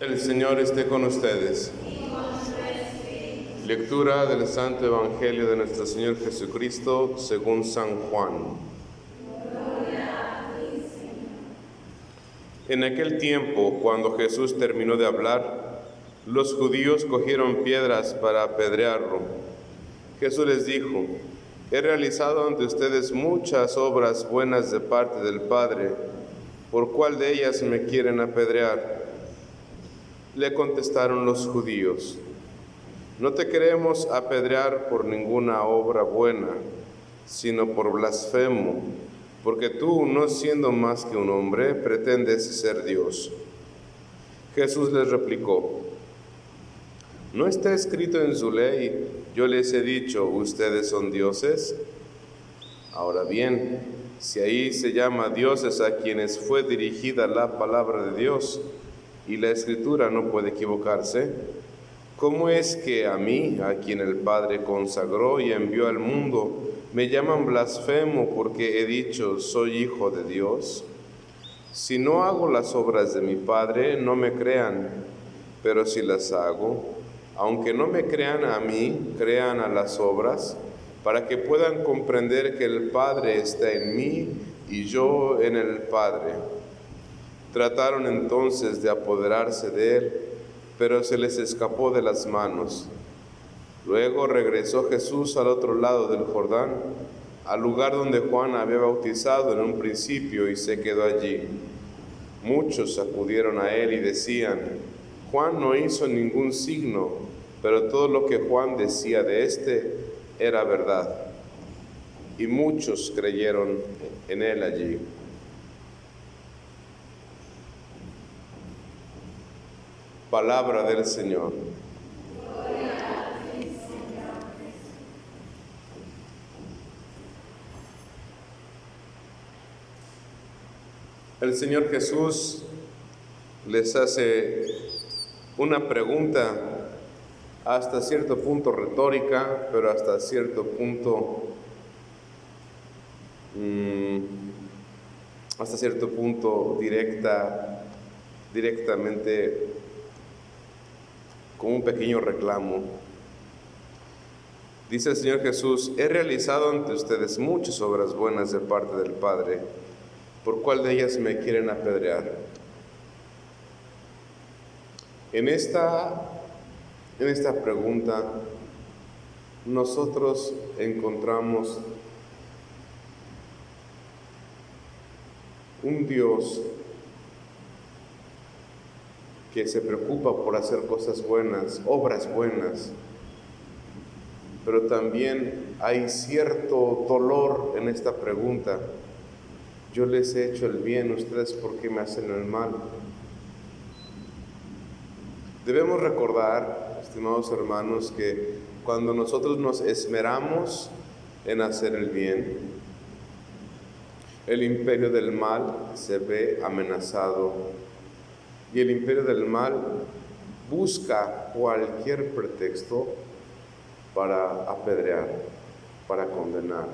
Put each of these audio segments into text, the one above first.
El Señor esté con ustedes. Lectura del Santo Evangelio de nuestro Señor Jesucristo según San Juan. En aquel tiempo, cuando Jesús terminó de hablar, los judíos cogieron piedras para apedrearlo. Jesús les dijo: he realizado ante ustedes muchas obras buenas de parte del Padre. ¿Por cuál de ellas me quieren apedrear? Le contestaron los judíos: no te queremos apedrear por ninguna obra buena, sino por blasfemo, porque tú, no siendo más que un hombre, pretendes ser Dios. Jesús les replicó: ¿no está escrito en su ley, yo les he dicho, ustedes son dioses? Ahora bien, si ahí se llama dioses a quienes fue dirigida la palabra de Dios, y la Escritura no puede equivocarse, ¿cómo es que a mí, a quien el Padre consagró y envió al mundo, me llaman blasfemo porque he dicho, soy hijo de Dios? Si no hago las obras de mi Padre, no me crean, pero si las hago, aunque no me crean a mí, crean a las obras, para que puedan comprender que el Padre está en mí y yo en el Padre. Trataron entonces de apoderarse de él, pero se les escapó de las manos. Luego regresó Jesús al otro lado del Jordán, al lugar donde Juan había bautizado en un principio, y se quedó allí. Muchos acudieron a él y decían: Juan no hizo ningún signo, pero todo lo que Juan decía de éste era verdad. Y muchos creyeron en él allí. Palabra del Señor. El Señor Jesús les hace una pregunta hasta cierto punto retórica, pero hasta cierto punto directamente con un pequeño reclamo. Dice el Señor Jesús: he realizado ante ustedes muchas obras buenas de parte del Padre. ¿Por cuál de ellas me quieren apedrear? En esta pregunta nosotros encontramos un Dios que se preocupa por hacer cosas buenas, obras buenas, pero también hay cierto dolor en esta pregunta. Yo les he hecho el bien, ¿ustedes por qué me hacen el mal? Debemos recordar, estimados hermanos, que cuando nosotros nos esmeramos en hacer el bien, el imperio del mal se ve amenazado, y el imperio del mal busca cualquier pretexto para apedrear, para condenar.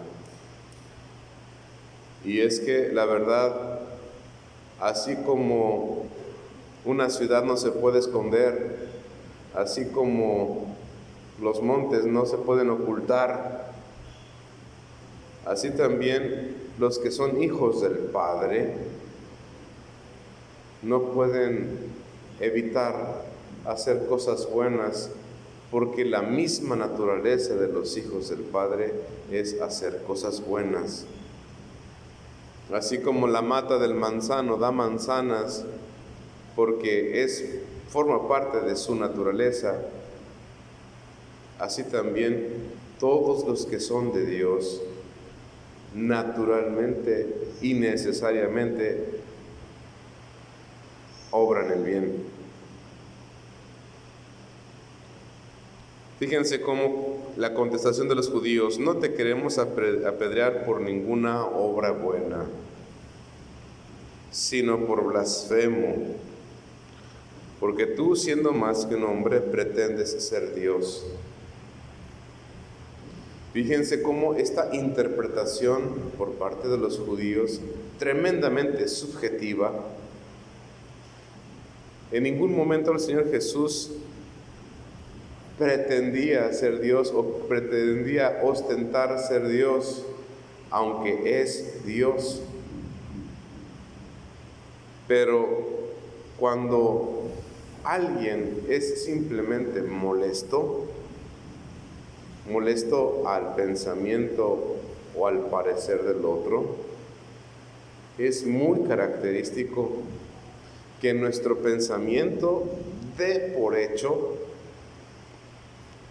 Y es que la verdad, así como una ciudad no se puede esconder, así como los montes no se pueden ocultar, así también los que son hijos del Padre no pueden evitar hacer cosas buenas, porque la misma naturaleza de los hijos del Padre es hacer cosas buenas. Así como la mata del manzano da manzanas porque forma parte de su naturaleza, así también todos los que son de Dios naturalmente y necesariamente obran el bien. Fíjense cómo la contestación de los judíos: no te queremos apedrear por ninguna obra buena, sino por blasfemo, porque tú, siendo más que un hombre, pretendes ser Dios. Fíjense cómo esta interpretación por parte de los judíos, tremendamente subjetiva, En ningún momento el Señor Jesús pretendía ser Dios o pretendía ostentar ser Dios, aunque es Dios. Pero cuando alguien es simplemente molesto al pensamiento o al parecer del otro, es muy característico que nuestro pensamiento dé por hecho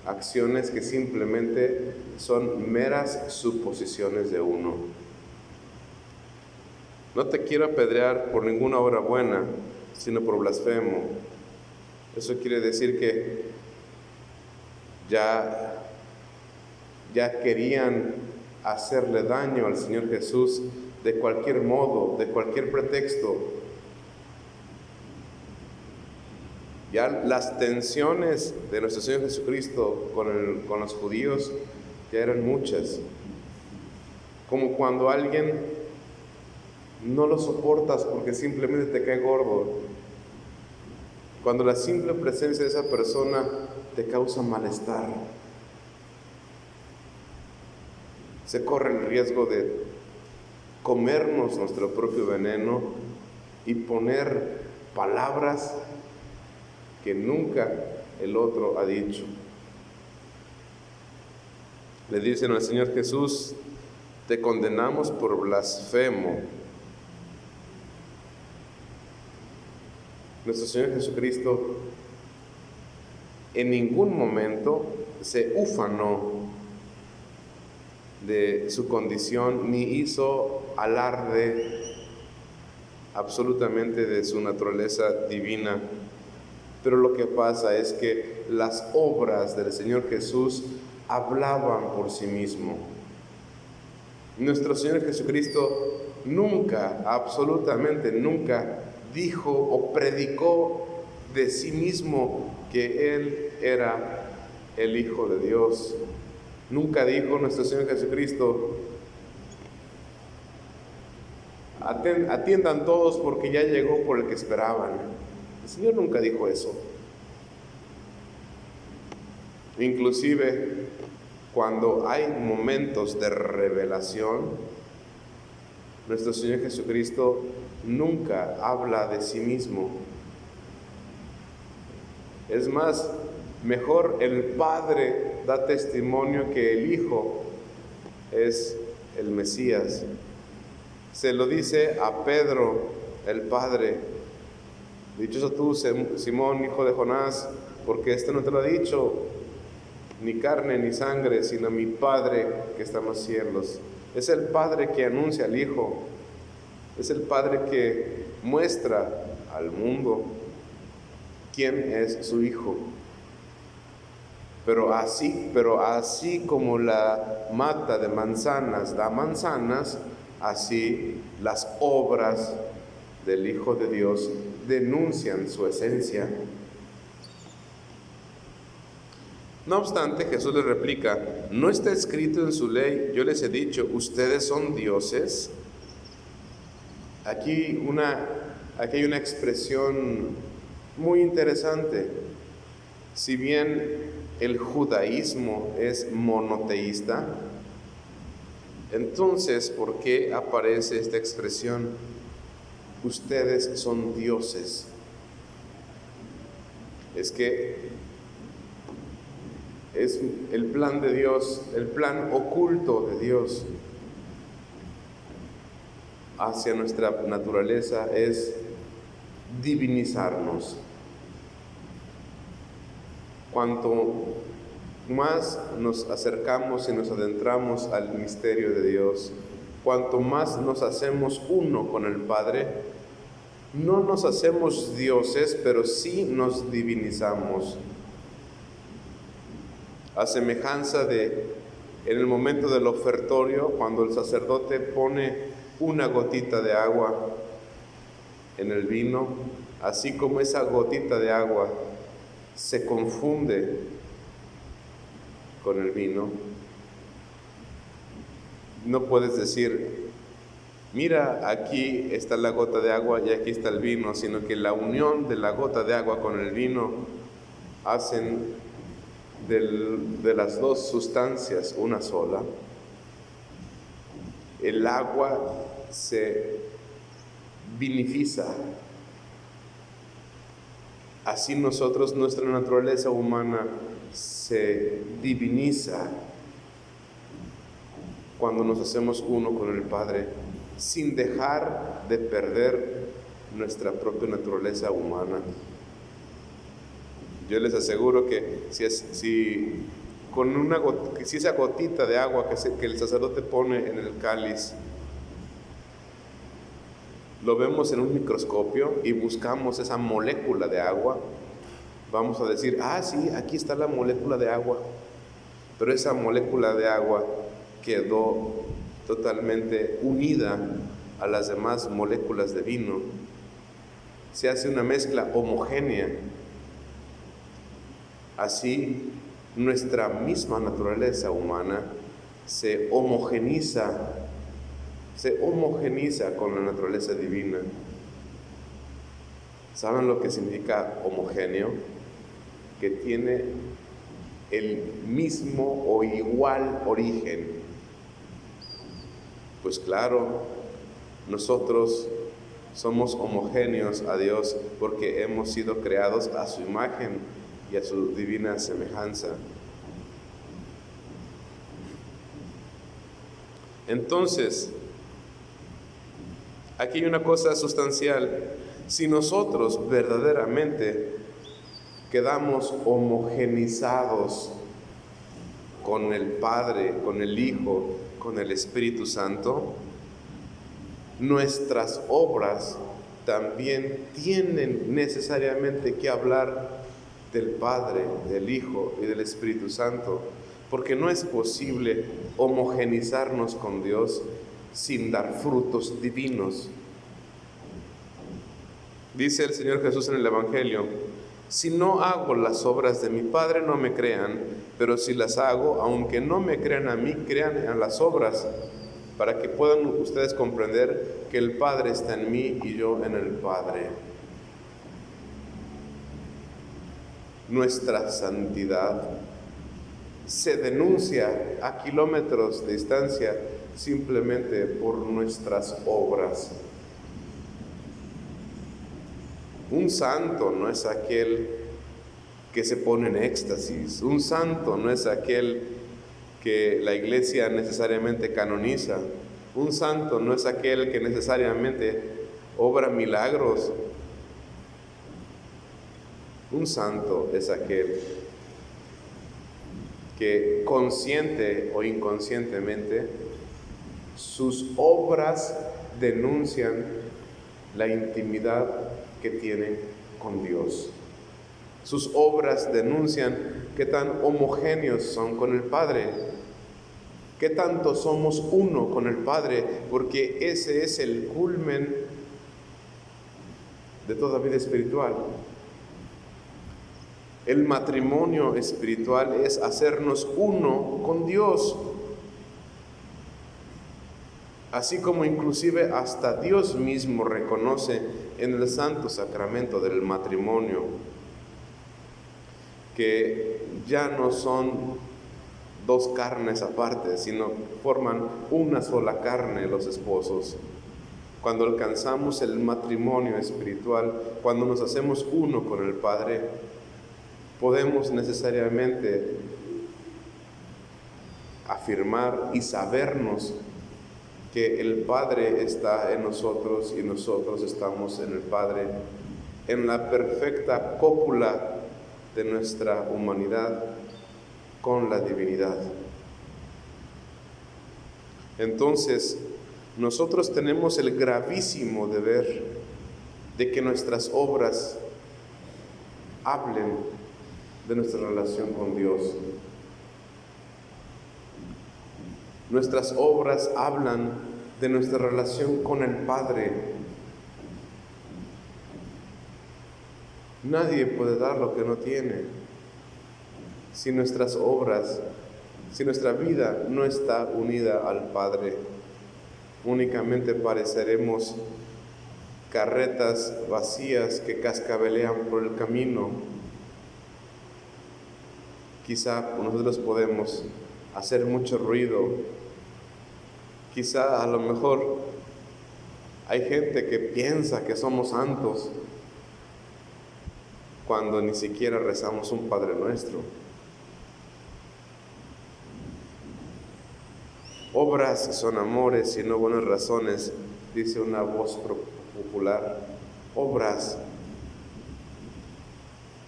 acciones que simplemente son meras suposiciones de uno. No te quiero apedrear por ninguna obra buena, sino por blasfemo. Eso quiere decir que ya querían hacerle daño al Señor Jesús de cualquier modo, de cualquier pretexto. Ya las tensiones de nuestro Señor Jesucristo con los judíos ya eran muchas. Como cuando alguien no lo soportas porque simplemente te cae gordo. Cuando la simple presencia de esa persona te causa malestar. Se corre el riesgo de comernos nuestro propio veneno y poner palabras que nunca el otro ha dicho. Le dicen al Señor Jesús: te condenamos por blasfemo. Nuestro Señor Jesucristo en ningún momento se ufanó de su condición ni hizo alarde absolutamente de su naturaleza divina. Pero lo que pasa es que las obras del Señor Jesús hablaban por sí mismo. Nuestro Señor Jesucristo nunca, absolutamente nunca, dijo o predicó de sí mismo que Él era el Hijo de Dios. Nunca dijo nuestro Señor Jesucristo: atiendan todos porque ya llegó por el que esperaban. El Señor nunca dijo eso. Inclusive, cuando hay momentos de revelación, nuestro Señor Jesucristo nunca habla de sí mismo. Es más, mejor el Padre da testimonio que el Hijo es el Mesías. Se lo dice a Pedro, el Padre: dichoso tú, Simón, hijo de Jonás, porque esto no te lo ha dicho ni carne ni sangre, sino mi Padre que está en los cielos. Es el Padre que anuncia al Hijo. Es el Padre que muestra al mundo quién es su Hijo. Pero así como la mata de manzanas da manzanas, así las obras del Hijo de Dios denuncian su esencia. No obstante, Jesús les replica: ¿no está escrito en su ley, yo les he dicho, ustedes son dioses? Aquí hay una expresión muy interesante. Si bien el judaísmo es monoteísta, entonces, ¿por qué aparece esta expresión? Ustedes son dioses. Es que es el plan de Dios, el plan oculto de Dios hacia nuestra naturaleza es divinizarnos. Cuanto más nos acercamos y nos adentramos al misterio de Dios, cuanto más nos hacemos uno con el Padre, no nos hacemos dioses, pero sí nos divinizamos. A semejanza de en el momento del ofertorio, cuando el sacerdote pone una gotita de agua en el vino, así como esa gotita de agua se confunde con el vino, no puedes decir: mira, aquí está la gota de agua y aquí está el vino, sino que la unión de la gota de agua con el vino hacen de las dos sustancias una sola. El agua se vinifica. Así nosotros, nuestra naturaleza humana se diviniza cuando nos hacemos uno con el Padre, sin dejar de perder nuestra propia naturaleza humana. Yo les aseguro que si esa gotita de agua que el sacerdote pone en el cáliz, lo vemos en un microscopio y buscamos esa molécula de agua, vamos a decir, sí, aquí está la molécula de agua, pero esa molécula de agua quedó totalmente unida a las demás moléculas de vino. Se hace una mezcla homogénea. Así, nuestra misma naturaleza humana se homogeniza con la naturaleza divina. ¿Saben lo que significa homogéneo? Que tiene el mismo o igual origen. Pues claro, nosotros somos homogéneos a Dios porque hemos sido creados a su imagen y a su divina semejanza. Entonces, aquí hay una cosa sustancial. Si nosotros verdaderamente quedamos homogenizados con el Padre, con el Hijo, con el Espíritu Santo, nuestras obras también tienen necesariamente que hablar del Padre, del Hijo y del Espíritu Santo, porque no es posible homogenizarnos con Dios sin dar frutos divinos. Dice el Señor Jesús en el Evangelio: si no hago las obras de mi Padre, no me crean, pero si las hago, aunque no me crean a mí, crean en las obras, para que puedan ustedes comprender que el Padre está en mí y yo en el Padre. Nuestra santidad se denuncia a kilómetros de distancia simplemente por nuestras obras. Un santo no es aquel que se pone en éxtasis. Un santo no es aquel que la Iglesia necesariamente canoniza. Un santo no es aquel que necesariamente obra milagros. Un santo es aquel que consciente o inconscientemente sus obras denuncian la intimidad que tiene con Dios. Sus obras denuncian qué tan homogéneos son con el Padre, qué tanto somos uno con el Padre, porque ese es el culmen de toda vida espiritual. El matrimonio espiritual es hacernos uno con Dios, así como inclusive hasta Dios mismo reconoce en el santo sacramento del matrimonio que ya no son dos carnes aparte, sino forman una sola carne los esposos. Cuando alcanzamos el matrimonio espiritual, cuando nos hacemos uno con el Padre, podemos necesariamente afirmar y sabernos que el Padre está en nosotros y nosotros estamos en el Padre, en la perfecta cópula de nuestra humanidad con la divinidad. Entonces, nosotros tenemos el gravísimo deber de que nuestras obras hablen de nuestra relación con Dios. Nuestras obras hablan de nuestra relación con el Padre. Nadie puede dar lo que no tiene. Si nuestras obras, si nuestra vida no está unida al Padre, únicamente pareceremos carretas vacías que cascabelean por el camino. Quizá nosotros podemos hacer mucho ruido. Quizá a lo mejor hay gente que piensa que somos santos cuando ni siquiera rezamos un Padre Nuestro. Obras son amores y no buenas razones, dice una voz popular. Obras.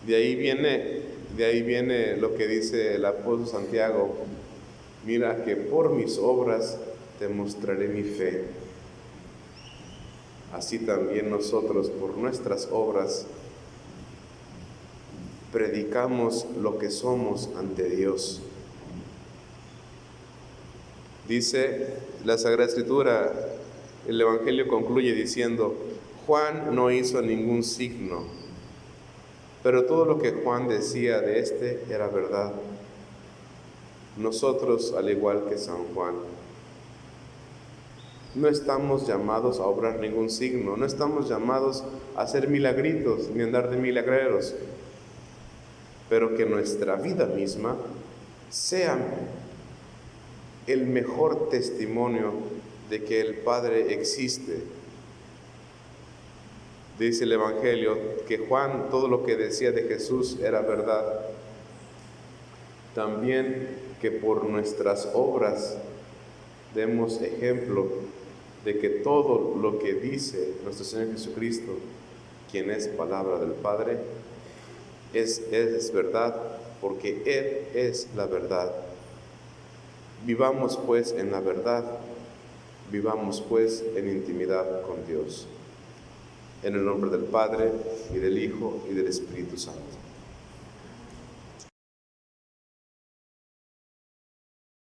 De ahí viene lo que dice el apóstol Santiago: mira que por mis obras te mostraré mi fe. Así también nosotros por nuestras obras predicamos lo que somos ante Dios. Dice la Sagrada Escritura, el Evangelio concluye diciendo: Juan no hizo ningún signo, pero todo lo que Juan decía de este era verdad. Nosotros, al igual que San Juan, no estamos llamados a obrar ningún signo, no estamos llamados a hacer milagritos ni andar de milagreros, pero que nuestra vida misma sea el mejor testimonio de que el Padre existe. Dice el Evangelio que Juan, todo lo que decía de Jesús era verdad. También que por nuestras obras demos ejemplo de que todo lo que dice nuestro Señor Jesucristo, quien es palabra del Padre, es verdad, porque Él es la verdad. Vivamos pues en la verdad, vivamos pues en intimidad con Dios. En el nombre del Padre, y del Hijo, y del Espíritu Santo.